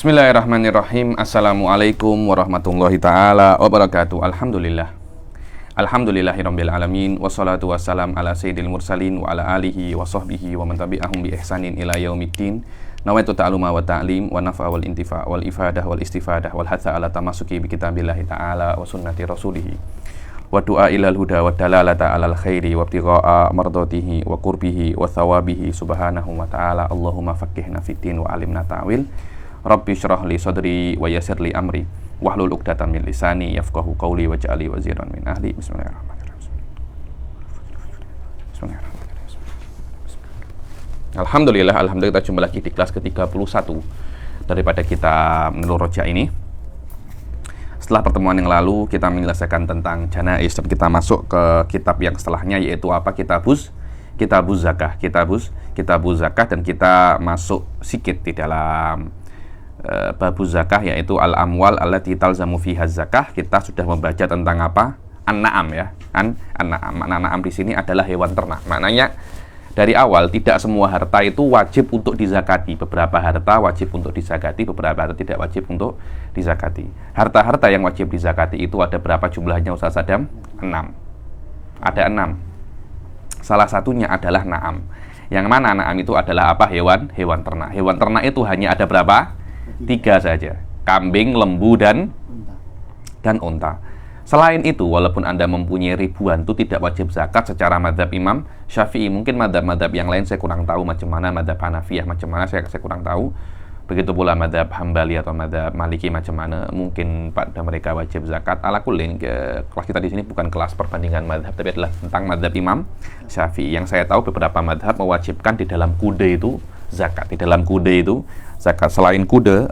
Bismillahirrahmanirrahim. Assalamualaikum warahmatullahi ta'ala wabarakatuh. Alhamdulillahirabbil alamin. Wassalatu wassalam ala sayyidil mursalin wa ala alihi wa sahbihi wa man tabi'ahum bi ihsanin ila yaumiddin. Nawaitu ta'aluma wa ta'lim wa nafa wal intifa wal ifadah wal istifadah wal hatha ala tamasuki bi kitabillahi ta'ala wa sunnati rasulih. Wa du'a ilal huda wa dalalata alal khairi wa ibtigha'a mardatihi wa qurbihi wa thawabihi subhanahu wa ta'ala. Allahumma faqihna fid din wa alimna ta'wil. Rabbi syrah li sadri wa yassir li amri wahlul 'uqdatam min lisani yafqahu qawli waj'alni waziran min ahli. Bismillahirrahmanirrahim. Alhamdulillah kita jumpa lagi di kelas ke-31 daripada kita menurut roja ini. Setelah pertemuan yang lalu kita menyelesaikan tentang janaiz dan kita masuk ke kitab yang setelahnya, yaitu apa? Kitabuz zakah, kitabuz zakah, dan kita masuk sikit di dalam babuz zakah, yaitu al-amwal allati talzamu fiha zakah. Kita sudah membaca tentang apa? An-na'am, ya kan? An-na'am. An-na'am di sini adalah hewan ternak. Maknanya dari awal tidak semua harta itu wajib untuk dizakati. Beberapa harta wajib untuk dizakati, beberapa harta tidak wajib untuk dizakati. Harta-harta yang wajib dizakati itu ada berapa jumlahnya, Ustaz Adam? 6. Ada 6. Salah satunya adalah na'am. Yang mana na'am itu adalah apa? Hewan ternak. Hewan ternak itu hanya ada berapa? 3 saja, kambing, lembu, dan unta. Selain itu, walaupun Anda mempunyai ribuan, itu tidak wajib zakat secara madhab Imam Syafi'i. Mungkin madhab-madhab yang lain saya kurang tahu, macam mana madhab Hanafiyah, macam mana saya kurang tahu. Begitu pula madhab Hambali atau madhab Maliki, macam mana mungkin pada mereka wajib zakat. Ala kullin, kelas kita di sini bukan kelas perbandingan madhab, tapi adalah tentang madhab Imam Syafi'i. Yang saya tahu beberapa madhab mewajibkan di dalam kude itu zakat, di dalam kude itu zakat. Selain kude,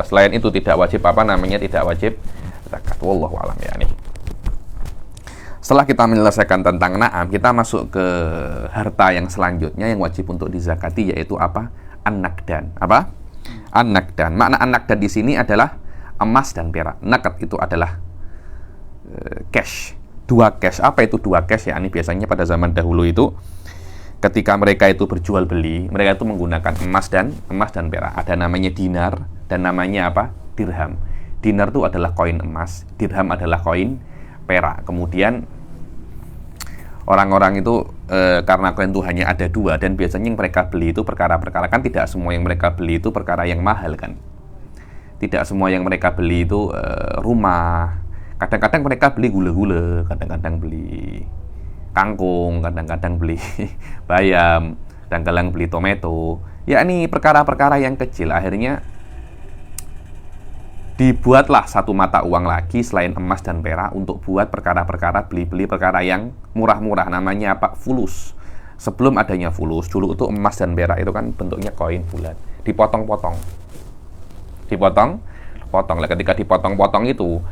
selain itu tidak wajib tidak wajib zakat. Wallahu a'lam ya nih. Setelah kita menyelesaikan tentang na'am, kita masuk ke harta yang selanjutnya yang wajib untuk dizakati, yaitu apa? An-naqdan. Apa? An-naqdan. Makna an-naqdan di sini adalah emas dan perak. Naqd itu adalah cash. 2 cash. Apa itu 2 cash? Ya, ini biasanya pada zaman dahulu itu ketika mereka itu berjual beli, mereka itu menggunakan emas dan perak. Ada namanya dinar dan namanya apa? Dirham. Dinar itu adalah koin emas, dirham adalah koin perak. Kemudian orang-orang itu karena koin itu hanya ada 2, dan biasanya yang mereka beli itu perkara-perkara, kan tidak semua yang mereka beli itu perkara yang mahal, kan? Tidak semua yang mereka beli itu rumah. Kadang-kadang mereka beli gula-gula, kadang-kadang beli kangkung, kadang-kadang beli bayam, kadang-kadang beli tomato. Ya, ini perkara-perkara yang kecil. Akhirnya dibuatlah satu mata uang lagi selain emas dan perak untuk buat perkara-perkara beli-beli perkara yang murah-murah. Namanya apa? Fulus. Sebelum adanya fulus, dulu itu emas dan perak itu kan bentuknya koin bulat, dipotong-potong. Lah, ketika dipotong-potong itu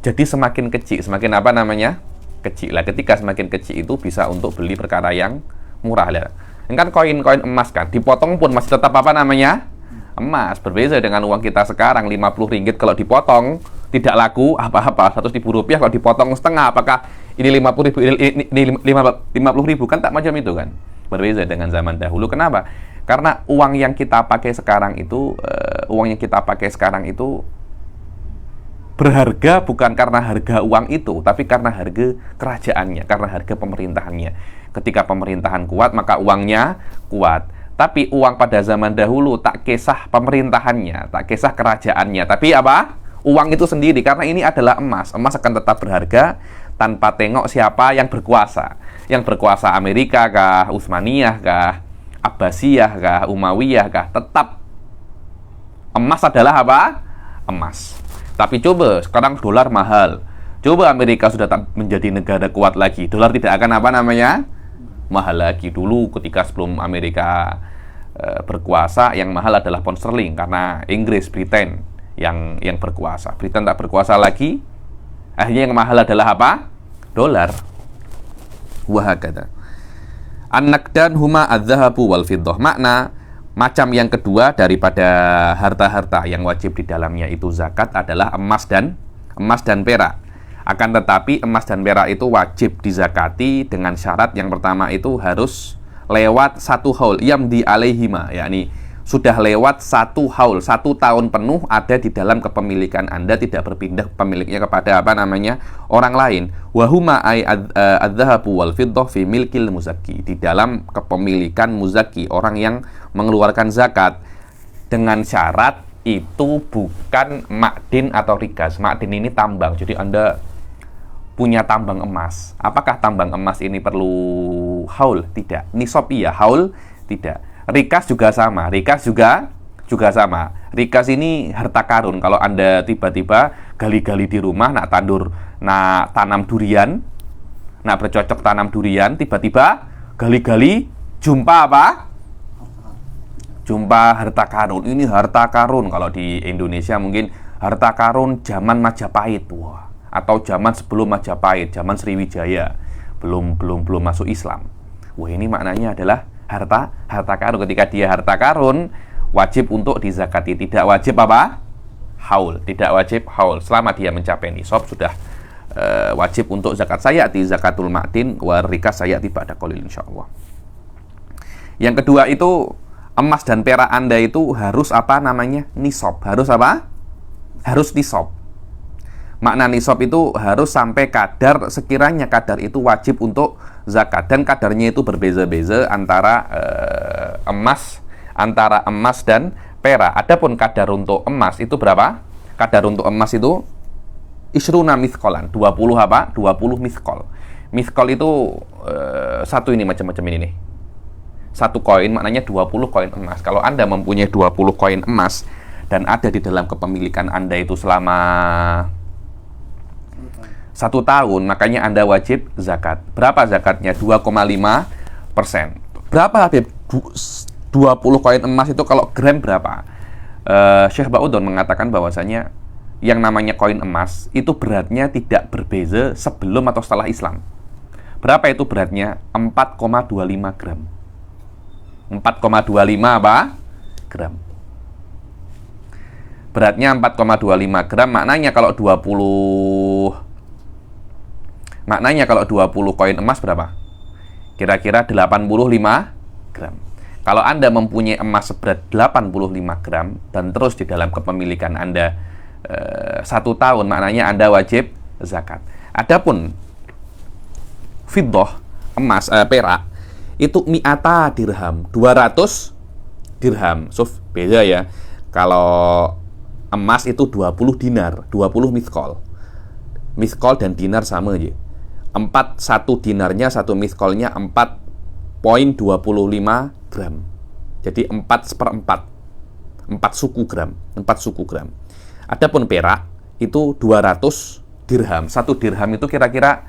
jadi semakin kecil, semakin apa namanya? Kecil. Lah, ketika semakin kecil itu bisa untuk beli perkara yang murah lah. Ini kan koin-koin emas, kan dipotong pun masih tetap apa namanya? Emas. Berbeda dengan uang kita sekarang, 50 ringgit kalau dipotong tidak laku apa-apa. 100 ribu rupiah kalau dipotong setengah, apakah ini 50 ribu, ini 50 ribu? Kan tak macam itu, kan? Berbeda dengan zaman dahulu. Kenapa? Karena uang yang kita pakai sekarang itu berharga bukan karena harga uang itu, tapi karena harga kerajaannya, karena harga pemerintahannya. Ketika pemerintahan kuat, maka uangnya kuat. Tapi uang pada zaman dahulu tak kisah pemerintahannya, tak kisah kerajaannya, tapi apa? Uang itu sendiri, karena ini adalah emas. Emas akan tetap berharga tanpa tengok siapa yang berkuasa. Yang berkuasa Amerika kah, Utsmaniyah kah, Abbasiyah kah, Umayyah kah, tetap emas adalah apa? Emas. Tapi coba sekarang dolar mahal. Coba Amerika sudah tak menjadi negara kuat lagi, dolar tidak akan apa namanya? Mahal lagi. Dulu ketika sebelum Amerika berkuasa, yang mahal adalah pound sterling karena Inggris, Britain yang berkuasa. Britain tak berkuasa lagi, akhirnya yang mahal adalah apa? Dolar. Wahakata. An-naqdan huma adz-dzahabu wal fiddah. Makna macam yang kedua daripada harta-harta yang wajib di dalamnya itu zakat adalah emas dan perak. Akan tetapi emas dan perak itu wajib dizakati dengan syarat yang pertama itu harus lewat 1 haul yamdi alaihima, yakni sudah lewat 1 haul, 1 tahun penuh ada di dalam kepemilikan Anda, tidak berpindah pemiliknya kepada orang lain. Wahuma ay adz-dzahabu wal fiddah fi milkil muzakki, di dalam kepemilikan muzakki, orang yang mengeluarkan zakat, dengan syarat itu bukan makdin atau rikas. Makdin ini tambang, jadi Anda punya tambang emas. Apakah tambang emas ini perlu haul? Tidak. Nisab iya, haul tidak. Rikas juga sama. Rikas juga sama. Rikas ini harta karun. Kalau Anda tiba-tiba gali-gali di rumah, nak tanam durian, nak bercocok tanam durian, tiba-tiba gali-gali jumpa apa? Jumpa harta karun. Ini harta karun. Kalau di Indonesia mungkin harta karun zaman Majapahit. Wah, atau zaman sebelum Majapahit, zaman Sriwijaya. Belum masuk Islam. Wah, ini maknanya adalah harta karun. Ketika dia harta karun, wajib untuk dizakati. Tidak wajib apa? Haul. Tidak wajib haul. Selama dia mencapai nisab, sudah wajib untuk zakat. Sayati zakatul ma'din wa rikas sayati ba'da qalil insyaallah. Yang kedua itu, emas dan perak Anda itu harus nisab. Harus apa? Harus nisab. Makna nisab itu harus sampai kadar, sekiranya kadar itu wajib untuk zakat, dan kadarnya itu berbeza-beza antara emas dan perak. Adapun kadar untuk emas itu berapa? Kadar untuk emas itu isruna mithqalan, 20 apa? 20 mithqal. Mithqal itu satu ini macam-macam ini nih. Satu koin maknanya 20 koin emas. Kalau Anda mempunyai 20 koin emas dan ada di dalam kepemilikan Anda itu selama 1 tahun, makanya Anda wajib zakat. Berapa zakatnya? 2,5%. Berapa Habib? 20 koin emas itu kalau gram berapa? Syekh Ba'udun mengatakan bahwasanya yang namanya koin emas itu beratnya tidak berbeza sebelum atau setelah Islam. Berapa itu beratnya? 4,25 gram. 4,25 apa? Gram. Beratnya 4,25 gram, maknanya kalau 20 koin emas berapa? Kira-kira 85 gram. Kalau Anda mempunyai emas seberat 85 gram dan terus di dalam kepemilikan Anda 1 tahun, maknanya Anda wajib zakat. Adapun fiddah, emas, perak, itu mi'ata dirham, 200 dirham. So, beda ya. Kalau emas itu 20 dinar, 20 mithqal. Mithqal dan dinar sama aja. 1 dinarnya, 1 mithqalnya 4,25 gram. Jadi 4/4. 4 suku gram. Adapun perak itu 200 dirham. 1 dirham itu kira-kira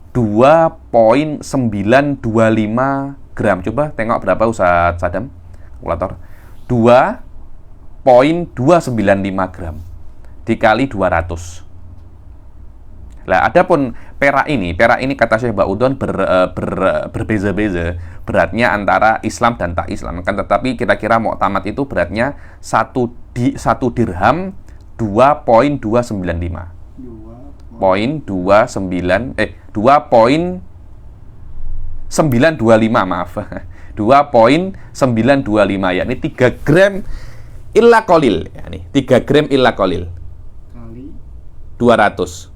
2,925 gram. Coba tengok berapa Ustaz Sadam, kalkulator. 2,295 gram dikali 200. Nah, adapun perak ini kata Syekh Ba'udun berbeza-beza beratnya antara Islam dan tak Islam. Kan tetapi kira-kira muktamad itu beratnya 1 dirham 2,295. 2,925, maaf. 2,925, yakni 3 gram illa qalil. Yani 3 gram illa qalil kali 200.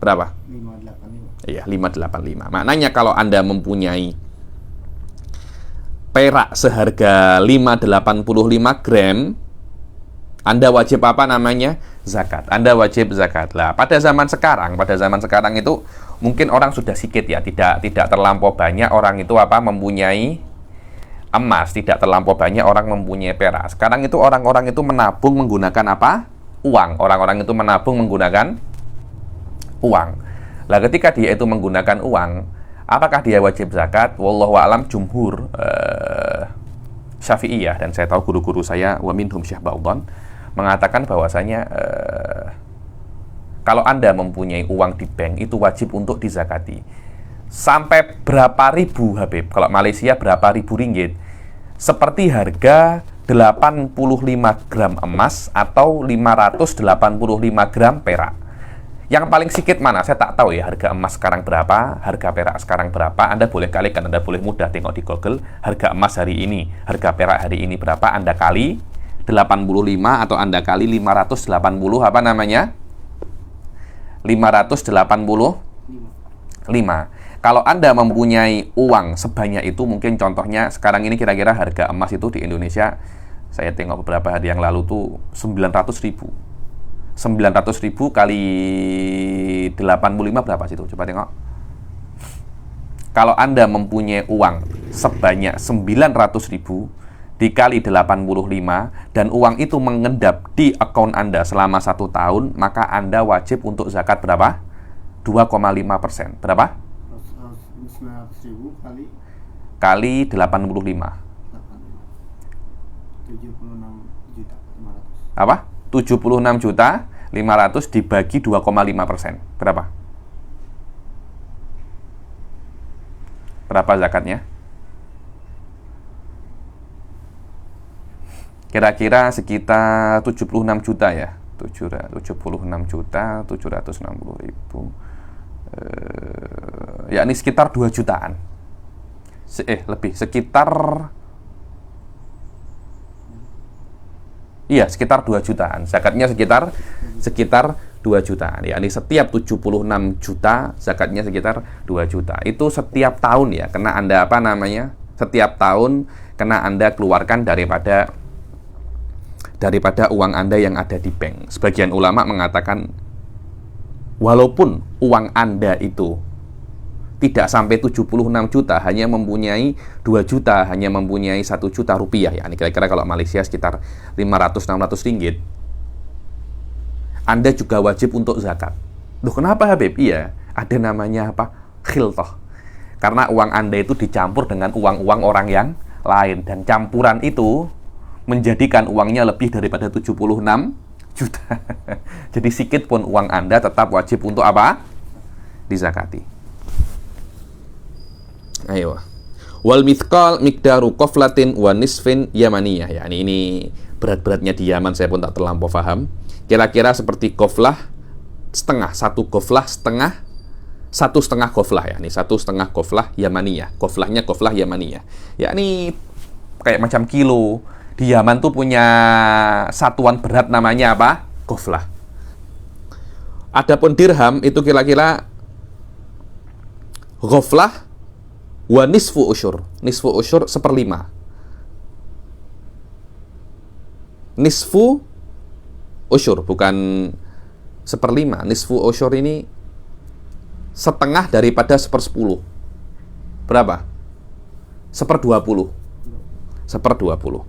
Berapa? 585. Iya, 585. Maknanya kalau Anda mempunyai perak seharga 585 gram, Anda wajib zakat. Anda wajib zakat. Lah, pada zaman sekarang itu mungkin orang sudah sedikit ya, tidak terlampau banyak orang itu mempunyai emas, tidak terlampau banyak orang mempunyai perak. Sekarang itu orang-orang itu menabung menggunakan uang. Orang-orang itu menabung menggunakan uang. Lah, ketika dia itu menggunakan uang, apakah dia wajib zakat? Wallahu a'lam, jumhur Syafi'iyah, dan saya tahu guru-guru saya wa minhum Syekh Ba'udun mengatakan bahwasanya kalau Anda mempunyai uang di bank itu wajib untuk dizakati. Sampai berapa ribu Habib? Kalau Malaysia berapa ribu ringgit? Seperti harga 85 gram emas atau 585 gram perak. Yang paling sedikit mana? Saya tak tahu ya, harga emas sekarang berapa, harga perak sekarang berapa. Anda boleh kalikan, Anda boleh mudah tengok di Google, harga emas hari ini, harga perak hari ini berapa, Anda kali 85 atau Anda kali 580 apa namanya? 585. Kalau Anda mempunyai uang sebanyak itu, mungkin contohnya sekarang ini kira-kira harga emas itu di Indonesia, saya tengok beberapa hari yang lalu tuh 900.000 kali 85 berapa sih itu? Coba tengok. Kalau Anda mempunyai uang sebanyak 900.000 dikali 85 dan uang itu mengendap di akun Anda selama 1 tahun, maka Anda wajib untuk zakat berapa? 2,5%. Berapa? 900.000 kali 85. 76 juta 500. Apa? 76 juta 500 dibagi 2,5%. Berapa? Berapa zakatnya? Kira-kira sekitar 76 juta ya. 76 juta 760 ribu. Yakni sekitar 2 jutaan. Lebih sekitar sekitar 2 jutaan. Zakatnya sekitar 2 jutaan. Yakni setiap 76 juta zakatnya sekitar 2 juta. Itu setiap tahun ya, kena Anda setiap tahun kena Anda keluarkan daripada uang Anda yang ada di bank. Sebagian ulama mengatakan walaupun uang Anda itu tidak sampai 76 juta, hanya mempunyai 2 juta, hanya mempunyai 1 juta rupiah, ya ini kira-kira kalau Malaysia sekitar 500-600 ringgit, Anda juga wajib untuk zakat. Loh kenapa Habib? Iya, ada namanya apa? Khiltoh. Karena uang Anda itu dicampur dengan uang-uang orang yang lain, dan campuran itu menjadikan uangnya lebih daripada 76 juta. Jadi sedikit pun uang Anda tetap wajib untuk apa? Dizakati. Ayo. Wal mithqal miqdaru qaflatin wa nisfin yamaniyah. Ya, ini berat-beratnya di Yaman saya pun tak terlampau paham. Kira-kira seperti qaflah setengah, satu qaflah setengah, 1,5 qaflah ya. Ini 1,5 qaflah yamaniyah. Qaflahnya qaflah yamaniyah. Ya, ini kayak macam kilo. Di Yaman tuh punya satuan berat namanya apa? Qaflah. Adapun dirham itu kira-kira qaflah wa nisfu usyur. Nisfu usyur 1/5. Nisfu usyur, bukan 1/5. Nisfu usyur ini setengah daripada 1/10. Berapa? 1/20. 1/20.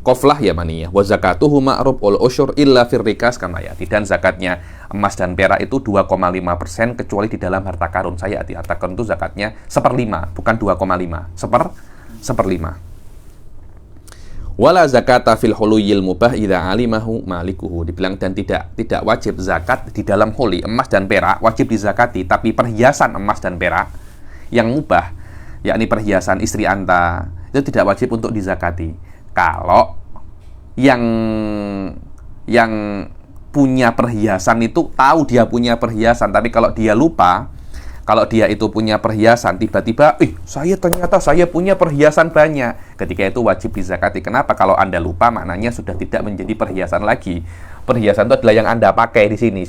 Qaflah yamaniyah. Wa zakatuhu ma'ruf ul usyur illa firrikas kama yati. Dan zakatnya emas dan perak itu 2,5% kecuali di dalam harta karun. Harta karun itu zakatnya 1/5, bukan 2,5. 1/5. Wala zakata fil huluyil mubah idza alimahu malikuhu. Dibilang dan tidak wajib zakat di dalam huli, emas dan perak wajib dizakati, tapi perhiasan emas dan perak yang mubah, yakni perhiasan istri Anda, itu tidak wajib untuk dizakati. Kalau yang punya perhiasan itu tahu dia punya perhiasan, tapi kalau dia lupa, kalau dia itu punya perhiasan, tiba-tiba, ternyata saya punya perhiasan banyak. Ketika itu wajib dizakati. Kenapa? Kalau Anda lupa, maknanya sudah tidak menjadi perhiasan lagi. Perhiasan itu adalah yang Anda pakai di sini.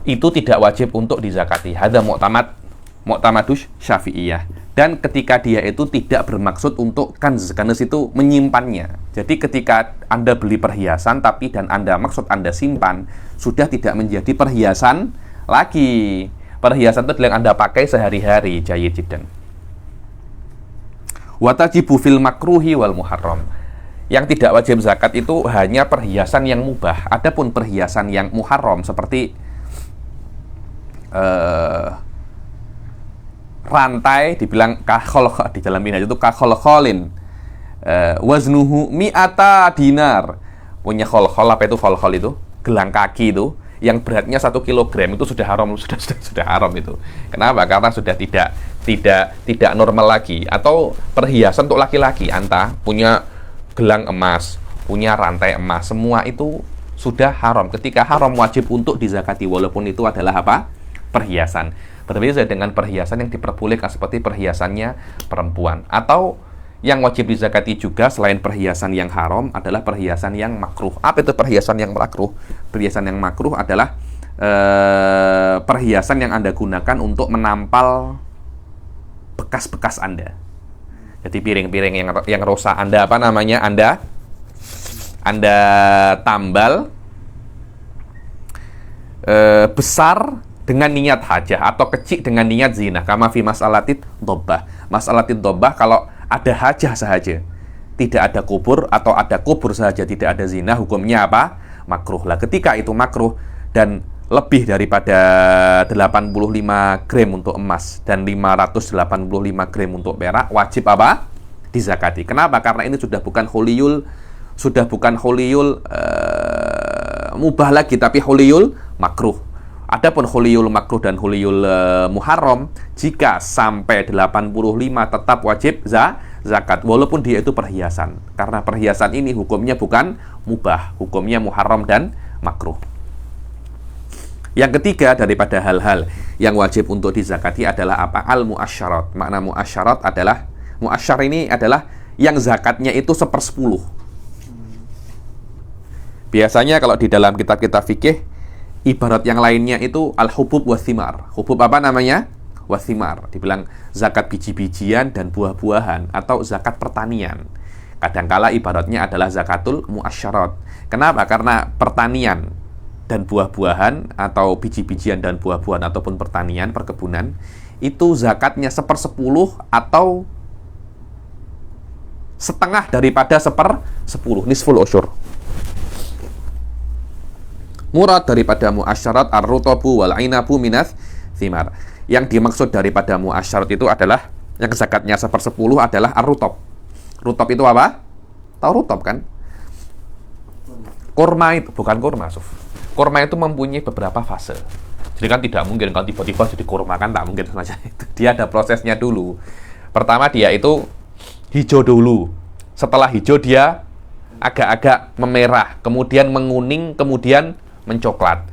Itu tidak wajib untuk dizakati. Hadza mu'tamadus Syafi'iyah. Dan ketika dia itu tidak bermaksud untuk kanz itu menyimpannya. Jadi ketika Anda beli perhiasan dan Anda maksud Anda simpan, sudah tidak menjadi perhiasan lagi. Perhiasan itu yang Anda pakai sehari-hari. Jayyid jiddan. Wa tajibu fil makruhi wal muharram. Yang tidak wajib zakat itu hanya perhiasan yang mubah. Adapun perhiasan yang muharram seperti rantai, dibilang kahol di dalam minhaj itu kholin, waznuhu mi'ata dinar. Punya khol apa itu khol itu? Gelang kaki itu yang beratnya 1 kilogram itu sudah haram, sudah haram itu. Kenapa? Karena sudah tidak normal lagi. Atau perhiasan untuk laki-laki, Anda punya gelang emas, punya rantai emas, semua itu sudah haram. Ketika haram wajib untuk dizakati walaupun itu adalah apa? Perhiasan. Berbeda dengan perhiasan yang diperbolehkan seperti perhiasannya perempuan. Atau yang wajib dizakati juga selain perhiasan yang haram adalah perhiasan yang makruh. Apa itu perhiasan yang makruh? Perhiasan yang makruh adalah perhiasan yang Anda gunakan untuk menampal bekas-bekas Anda. Jadi piring-piring yang rusak Anda apa namanya? Anda tambal besar dengan niat hajah atau kecil dengan niat zina. Kama fi mas'alatid dobbah. Mas'alatid dobbah kalau ada hajah sahaja, tidak ada kubur, atau ada kubur sahaja tidak ada zina, hukumnya apa? Makruh. Lah ketika itu makruh dan lebih daripada 85 gram untuk emas dan 585 gram untuk perak, wajib apa? Dizakati. Kenapa? Karena ini sudah bukan holiyul mubah lagi, tapi holiyul makruh. Adapun huliyul makruh dan huliyul muharram, jika sampai 85 tetap wajib zakat walaupun dia itu perhiasan. Karena perhiasan ini hukumnya bukan mubah, hukumnya muharram dan makruh. Yang ketiga daripada hal-hal yang wajib untuk dizakati adalah apa? Al-mu'asyarat. Makna mu'asyarat adalah, mu'asyar ini adalah yang zakatnya itu 1/10. Biasanya kalau di dalam kitab-kitab fikih, ibarat yang lainnya itu al-hubub wathimar. Hubub apa namanya? Wathimar. Dibilang zakat biji-bijian dan buah-buahan atau zakat pertanian. Kadangkala ibaratnya adalah zakatul mu'asyarat. Kenapa? Karena pertanian dan buah-buahan atau biji-bijian dan buah-buahan ataupun pertanian, perkebunan, itu zakatnya 1/10 atau setengah daripada 1/10. Nisful usyur. Murad daripada mu'asyarat ar-rutabu wal ainabu minas thimar. Yang dimaksud daripada mu'asyarat itu adalah yang zakatnya 1/10 adalah ar-rutab. Rutab itu apa? Tahu rutab kan? Kurma itu bukan kurma, Suf. Kurma itu mempunyai beberapa fase. Jadi kan tidak mungkin kalau tiba-tiba jadi kurma, kan tak mungkin saja itu. Dia ada prosesnya dulu. Pertama dia itu hijau dulu. Setelah hijau dia agak-agak memerah, kemudian menguning, kemudian mencoklat.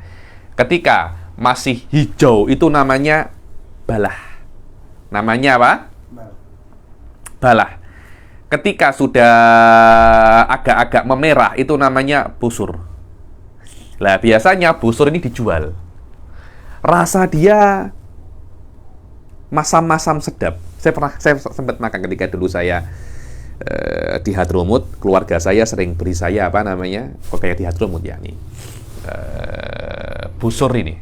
Ketika masih hijau itu namanya balah. Namanya apa? Balah. Ketika sudah agak-agak memerah itu namanya busur. Lah biasanya busur ini dijual. Rasa dia masam-masam sedap. Saya sempat makan ketika dulu saya di Hadromut. Keluarga saya sering beri saya apa namanya? Kok kayak di Hadromut ya nih. Busur ini.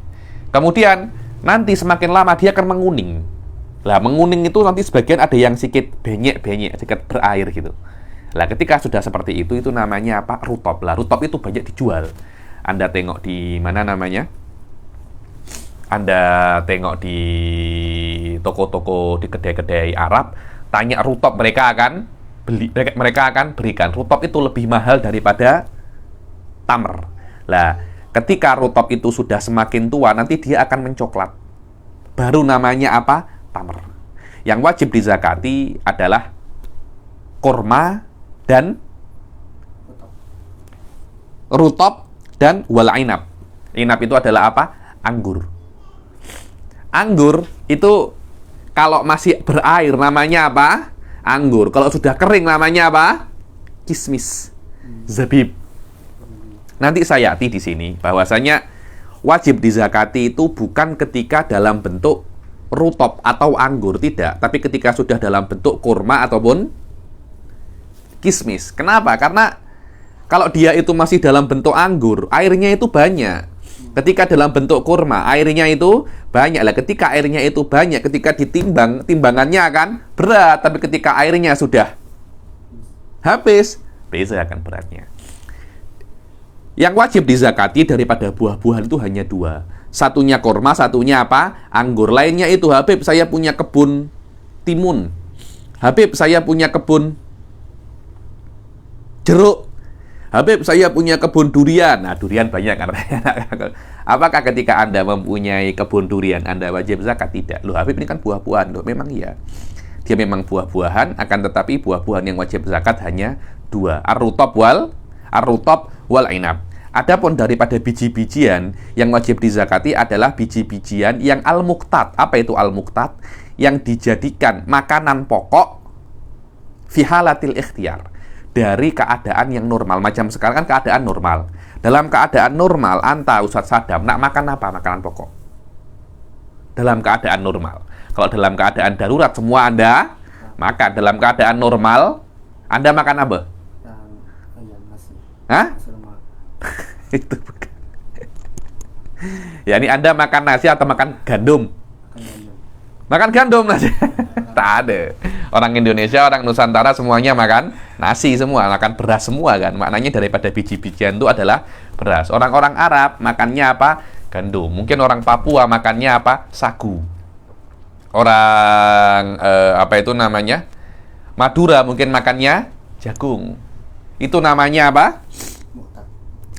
Kemudian nanti semakin lama dia akan menguning. Lah menguning itu nanti sebagian ada yang sedikit benyek-benyek, sedikit berair gitu. Lah ketika sudah seperti itu namanya apa? Rutab. Lah rutab itu banyak dijual. Anda tengok di mana namanya? Anda tengok di toko-toko, di kedai-kedai Arab, tanya rutab, mereka akan berikan. Rutab itu lebih mahal daripada tamr. Lah ketika rutab itu sudah semakin tua, nanti dia akan mencoklat. Baru namanya apa? Tamr. Yang wajib dizakati adalah kurma dan rutab dan wal ainab. Ainab itu adalah apa? Anggur. Anggur itu kalau masih berair namanya apa? Anggur. Kalau sudah kering namanya apa? Kismis. Zabib. Nanti saya hati di sini bahwasanya wajib dizakati itu bukan ketika dalam bentuk rutab atau anggur, tidak, tapi ketika sudah dalam bentuk kurma ataupun kismis. Kenapa? Karena kalau dia itu masih dalam bentuk anggur, airnya itu banyak. Ketika dalam bentuk kurma, airnya itu banyak. Lah ketika airnya itu banyak, ketika ditimbang, timbangannya akan berat, tapi ketika airnya sudah habis, beda akan beratnya. Yang wajib dizakati daripada buah-buahan itu hanya dua. Satunya kurma, satunya apa? Anggur. Lainnya itu, Habib saya punya kebun timun. Habib saya punya kebun jeruk. Habib saya punya kebun durian. Nah, durian banyak kan. Apakah ketika Anda mempunyai kebun durian Anda wajib zakat? Tidak. Loh, Habib ini kan buah-buahan. Loh, memang iya. Dia memang buah-buahan, akan tetapi buah-buahan yang wajib zakat hanya dua. Ar-rutab wal ainab. Adapun daripada biji-bijian yang wajib dizakati adalah biji-bijian yang al-muqtat. Apa itu al-muqtat? Yang dijadikan makanan pokok fi halatil ikhtiyar, dari keadaan yang normal. Macam sekarang kan keadaan normal. Dalam keadaan normal, anta Ustadz Sadam nak makan apa? Makanan pokok. Dalam keadaan normal. Kalau dalam keadaan darurat semua Anda makan. Dalam keadaan normal Anda makan apa? Nasi. Hah? Nasi lemak. Itu bukan. Ya, ini Anda makan nasi atau makan gandum? Makan gandum. Makan gandum nasi. Tak ada. Orang Indonesia, orang Nusantara semuanya makan nasi semua, makan beras semua kan. Maknanya daripada biji-bijian itu adalah beras. Orang-orang Arab makannya apa? Gandum. Mungkin orang Papua makannya apa? Sagu. Orang apa itu namanya? Madura mungkin makannya jagung. Itu namanya apa? Muqtat.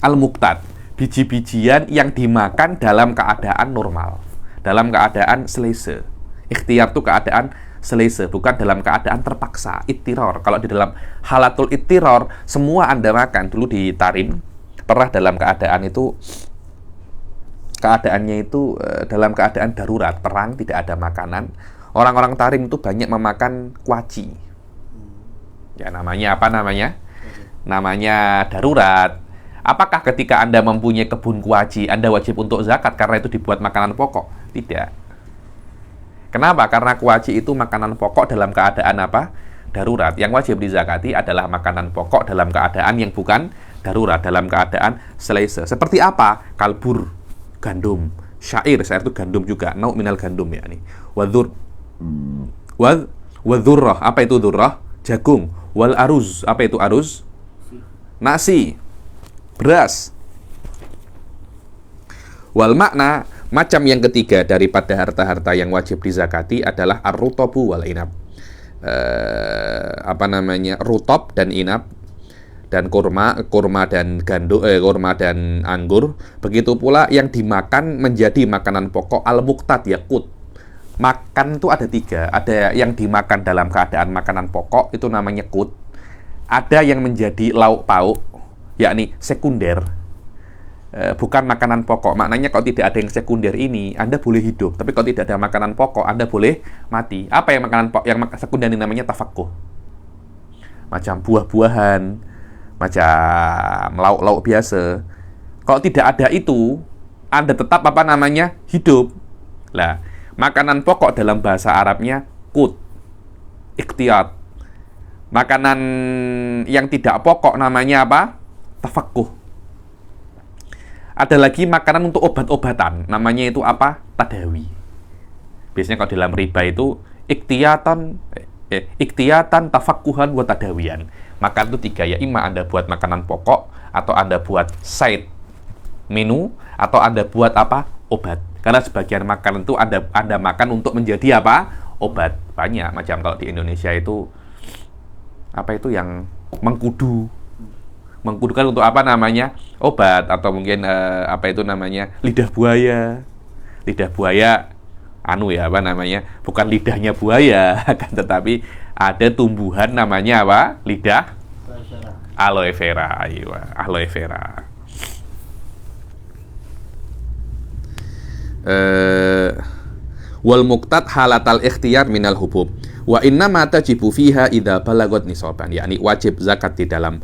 Al-muqtat. Biji-bijian yang dimakan dalam keadaan normal, dalam keadaan selesa. Ikhtiar itu keadaan selesa, bukan dalam keadaan terpaksa, ittiror. Kalau di dalam halatul ittiror, semua Anda makan. Dulu di Tarim, pernah dalam keadaan itu, keadaannya itu dalam keadaan darurat, perang, tidak ada makanan. Orang-orang Tarim itu banyak memakan kuaci. Ya, namanya apa namanya? Namanya darurat. Apakah ketika Anda mempunyai kebun kuaci, Anda wajib untuk zakat karena itu dibuat makanan pokok? Tidak. Kenapa? Karena kuaci itu makanan pokok dalam keadaan apa? Darurat. Yang wajib dizakati adalah makanan pokok dalam keadaan yang bukan darurat, dalam keadaan selesa. Seperti apa? Kalbur, gandum, syair itu gandum juga, nau minal gandum ya nih. Wadhurrah, apa itu dhurrah? Jagung. Wal aruz, apa itu aruz? Nasi, beras. Wal makna, macam yang ketiga daripada harta-harta yang wajib dizakati adalah ar-rutobu wal inab. Apa namanya? Rutob dan inab, dan kurma dan kurma dan anggur. Begitu pula yang dimakan menjadi makanan pokok al-muqtat yakut. Makan itu ada tiga. Ada yang dimakan dalam keadaan makanan pokok, itu namanya kut. Ada yang menjadi lauk pauk, yakni sekunder. Bukan makanan pokok. Maknanya kalau tidak ada yang sekunder ini, Anda boleh hidup. Tapi kalau tidak ada makanan pokok, Anda boleh mati. Apa yang makanan pokok? Yang sekunder ini namanya tafakkuh. Macam buah-buahan, macam lauk-lauk biasa. Kalau tidak ada itu, Anda tetap apa namanya? Hidup. Lah, makanan pokok dalam bahasa Arabnya kut, ikhtiyat. Makanan yang tidak pokok namanya apa? Tafakkuh. Ada lagi makanan untuk obat-obatan, namanya itu apa? Tadawi. Biasanya kalau dalam riba itu ikhtiyatan, tafakkuhan, wa tadawiyan. Makan itu tiga ya, ima Anda buat makanan pokok, atau Anda buat side menu, atau Anda buat apa? Obat. Karena sebagian makanan itu Anda makan untuk menjadi apa? Obat. Banyak macam kalau di Indonesia itu apa itu yang mengkudu. Mengkudu kan untuk apa namanya? Obat, atau mungkin apa itu namanya? Lidah buaya. Lidah buaya ya apa namanya? Bukan lidahnya buaya kan, tetapi ada tumbuhan namanya apa? Lidah aloe vera. Ayo, aloe vera. Wal muqtat halatal ikhtiyar minal hubub wa inna ma tajibu fiha idza balagot nisaban, yakni wajib zakat di dalam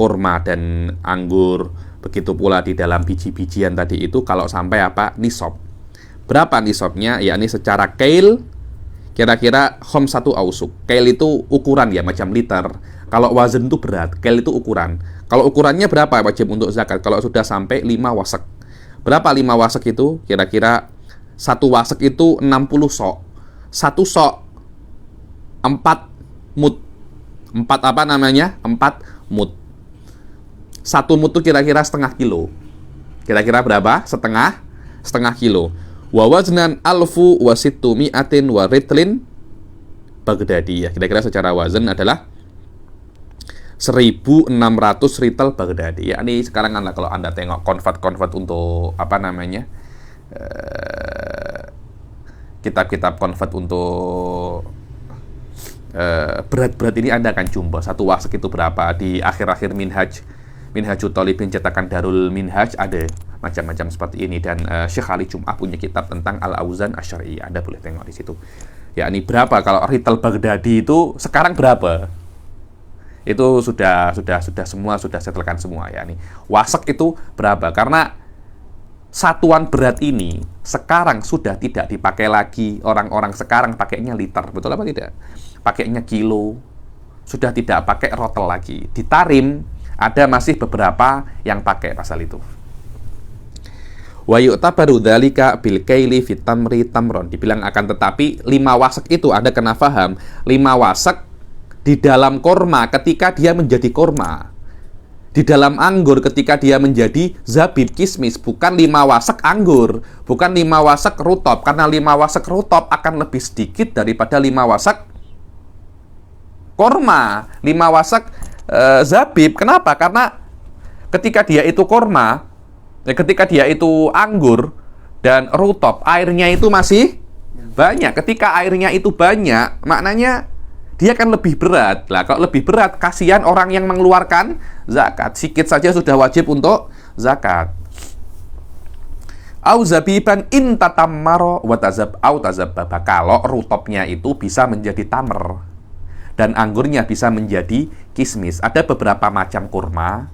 kurma dan anggur, begitu pula di dalam biji-bijian tadi itu kalau sampai apa? Nisab. Berapa nisabnya? Yakni secara kail kira-kira satu ausuk. Kail itu ukuran ya, macam liter. Kalau wazan itu berat, kail itu ukuran. Kalau ukurannya berapa wajib untuk zakat? Kalau sudah sampai 5 wasek. Berapa 5 wasek itu? Kira-kira 1 wasek itu 60 sok. 1 sok 4 mud. 4 apa namanya? 4 mud. 1 mud itu kira-kira setengah kilo. Kira-kira berapa? Setengah kilo. Wa waznan alfu wa sittu mi'atin wa ritlin Baghdadi. Ya, kira-kira secara wazan adalah 1.600 ritel Baghdadi. Ya, ini sekarang kan kalau Anda tengok convert untuk apa namanya? Kitab-kitab convert untuk berat-berat ini Anda akan jumpa 1 wasek itu berapa di akhir-akhir minhaj Minhajut Thalibin cetakan Darul Minhaj ada macam-macam seperti ini, dan Syekh Ali Jum'ah punya kitab tentang Al-Auzan Asy'ariyah. Anda boleh tengok di situ. Ya, ini berapa kalau Rital Baghdadi itu sekarang berapa? Itu sudah semua sudah setelkan semua ya. Nih, wasek itu berapa? Karena satuan berat ini sekarang sudah tidak dipakai lagi. Orang-orang sekarang pakainya liter, betul apa tidak? Pakainya kilo. Sudah tidak pakai rotel lagi. Di Tarim ada masih beberapa yang pakai pasal itu. Wa yu'tabaru dzalika bil kaili fit tamri tamron. Dibilang akan tetapi 5 wasek itu Anda kena paham, 5 wasek di dalam korma ketika dia menjadi korma. Di dalam anggur ketika dia menjadi zabib kismis, bukan 5 wasek anggur, bukan 5 wasek rutop, karena 5 wasek rutop akan lebih sedikit daripada 5 wasek korma, 5 wasek zabib. Kenapa? Karena ketika dia itu korma, ketika dia itu anggur dan rutop, airnya itu masih banyak. Ketika airnya itu banyak, maknanya dia kan lebih berat. Lah, kalau lebih berat, kasihan orang yang mengeluarkan zakat. Sikit saja sudah wajib untuk zakat. Au zabiban in tatammaro wa tazab au tazabbaba. Kalau rutopnya itu bisa menjadi tamer dan anggurnya bisa menjadi kismis. Ada beberapa macam kurma,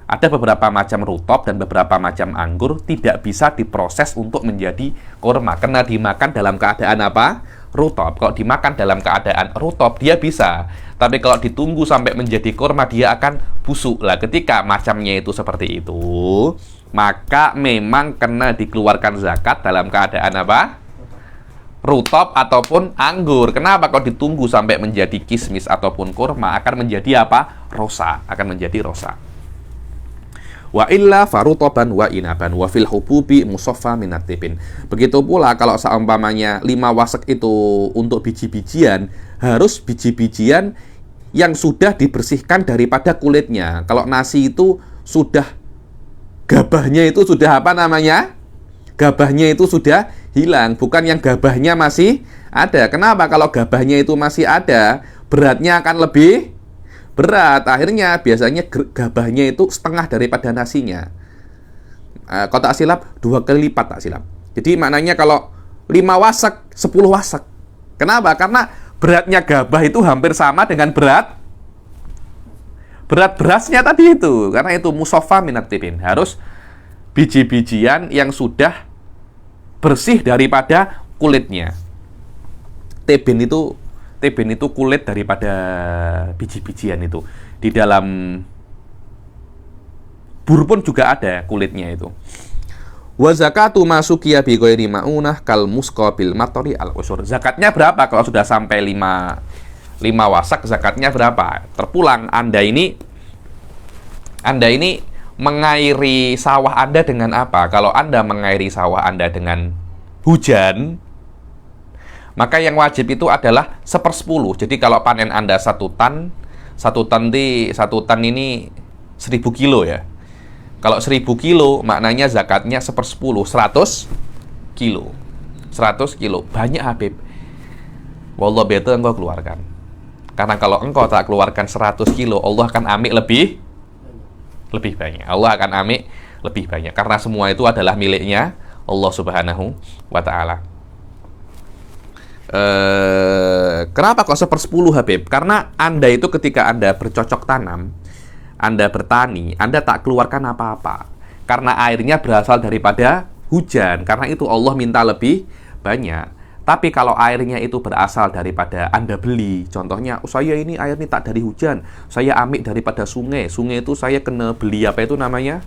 ada beberapa macam rutop dan beberapa macam anggur tidak bisa diproses untuk menjadi kurma, karena dimakan dalam keadaan apa? Rutop. Kalau dimakan dalam keadaan rutop dia bisa, tapi kalau ditunggu sampai menjadi kurma dia akan busuk. Lah, ketika macamnya itu seperti itu, maka memang kena dikeluarkan zakat dalam keadaan apa? Rutop ataupun anggur. Kenapa? Kalau ditunggu sampai menjadi kismis ataupun kurma akan menjadi apa? Rosa, akan menjadi rosa. Wa illa farutoban wa inaban wa fil hububi musaffa minat tibin. Begitu pula kalau seumpamanya 5 wasek itu untuk biji-bijian, harus biji-bijian yang sudah dibersihkan daripada kulitnya. Kalau nasi itu sudah gabahnya itu sudah apa namanya? Gabahnya itu sudah hilang, bukan yang gabahnya masih ada. Kenapa? Kalau gabahnya itu masih ada, beratnya akan lebih berat. Akhirnya biasanya gabahnya itu setengah daripada nasinya. Kalau tak silap 2 kali lipat tak silap. Jadi maknanya kalau 5 wasek 10 wasek. Kenapa? Karena beratnya gabah itu hampir sama dengan berat berasnya tadi itu. Karena itu musaffa minat tibin, harus biji-bijian yang sudah bersih daripada kulitnya. Tibin itu kulit daripada biji-bijian itu. Di dalam bur pun juga ada kulitnya itu. Wa zakatu masukiya bi ghairi maunah kal musqabil matori al usur. Zakatnya berapa kalau sudah sampai 5 wasak? Zakatnya berapa? Terpulang Anda ini mengairi sawah Anda dengan apa? Kalau Anda mengairi sawah Anda dengan hujan, maka yang wajib itu adalah 1/10. Jadi kalau panen Anda 1 tan ini 1000 kilo ya. Kalau 1000 kilo, maknanya zakatnya 1/10, 100 kilo. 100 kilo. Banyak, Habib. Wallah betul engkau keluarkan. Karena kalau engkau tak keluarkan 100 kilo, Allah akan ambil lebih banyak. Allah akan ambil lebih banyak. Karena semua itu adalah miliknya Allah Subhanahu wa Ta'ala. Kenapa kok 1/10, Habib? Karena Anda itu ketika Anda bercocok tanam, Anda bertani, Anda tak keluarkan apa-apa. Karena airnya berasal daripada hujan. Karena itu Allah minta lebih banyak. Tapi kalau airnya itu berasal daripada Anda beli, contohnya, saya ini air ini tak dari hujan, saya ambil daripada sungai. Sungai itu saya kena beli apa itu namanya?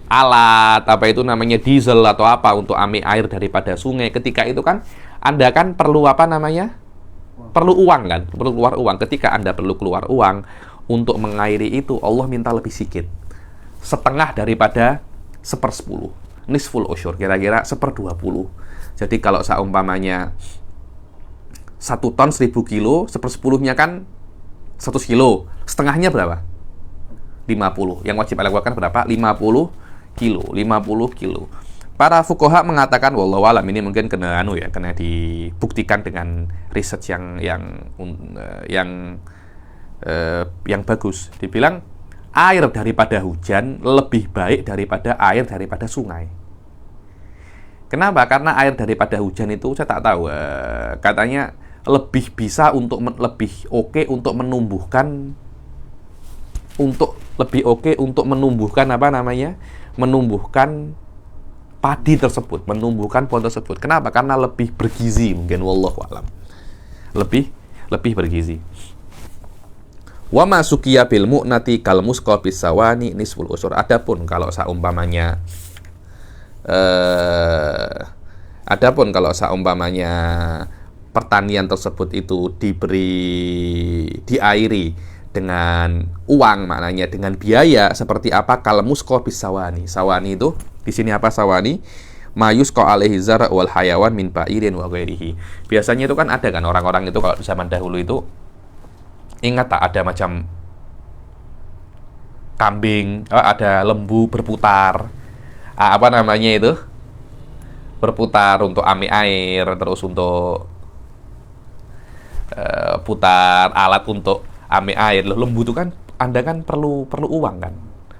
Alat, apa itu namanya? Diesel atau apa untuk ambil air daripada sungai. Ketika itu kan Anda kan perlu apa namanya? Perlu uang kan? Perlu keluar uang. Ketika Anda perlu keluar uang untuk mengairi itu, Allah minta lebih sedikit. Setengah daripada 1/10. Nisful usyur, kira-kira 1/20. Jadi kalau seumpamanya 1 ton 1000 kilo, 1/10-nya kan 100 kilo. Setengahnya berapa? 50. Yang wajib Anda keluarkan berapa? 50 kilo. 50 kilo. Para fuqaha mengatakan, wallahu alam, ini mungkin kena dibuktikan dengan research yang bagus. Dibilang air daripada hujan lebih baik daripada air daripada sungai. Kenapa? Karena air daripada hujan itu saya tak tahu, katanya lebih bisa untuk lebih oke untuk menumbuhkan apa namanya? Menumbuhkan padi tersebut, menumbuhkan pohon tersebut. Kenapa? Karena lebih bergizi mungkin, wallahu alam. Lebih bergizi. Wa ma suqiya bil mu'nati kal musqa bis sawani nisful usur. Adapun kalau seumpamanya pertanian tersebut itu diairi dengan uang, maknanya dengan biaya seperti apa? Kal musqa bis sawani. Sawani itu di sini apa sawani? Mayusqa alaihi zar' wal hayawan min ba'irin wa ghairihi. Biasanya itu kan ada kan orang-orang itu kalau di zaman dahulu itu, ingat tak ada macam kambing, ada lembu berputar, apa namanya itu, berputar untuk ambil air, terus untuk putar alat untuk ambil air. Loh, lembu itu kan Anda kan perlu uang kan,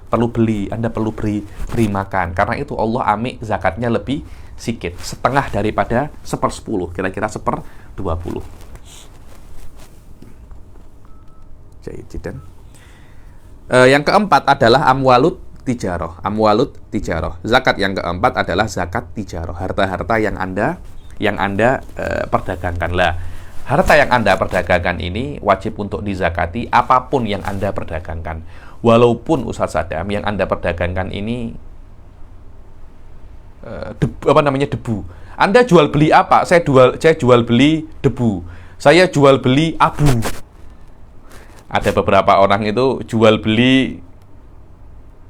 perlu beli, Anda perlu beri makan. Karena itu Allah ambil zakatnya lebih sedikit, setengah daripada 1/10, kira-kira 1/20. Yang keempat adalah amwalut tijaroh. Zakat yang keempat adalah zakat tijaroh, harta-harta yang Anda perdagangkan. Lah, harta yang Anda perdagangkan ini wajib untuk dizakati apapun yang Anda perdagangkan. Walaupun Ustaz Sadam yang Anda perdagangkan ini debu. Anda jual beli apa? Saya jual beli debu. Saya jual beli abu. Ada beberapa orang itu jual beli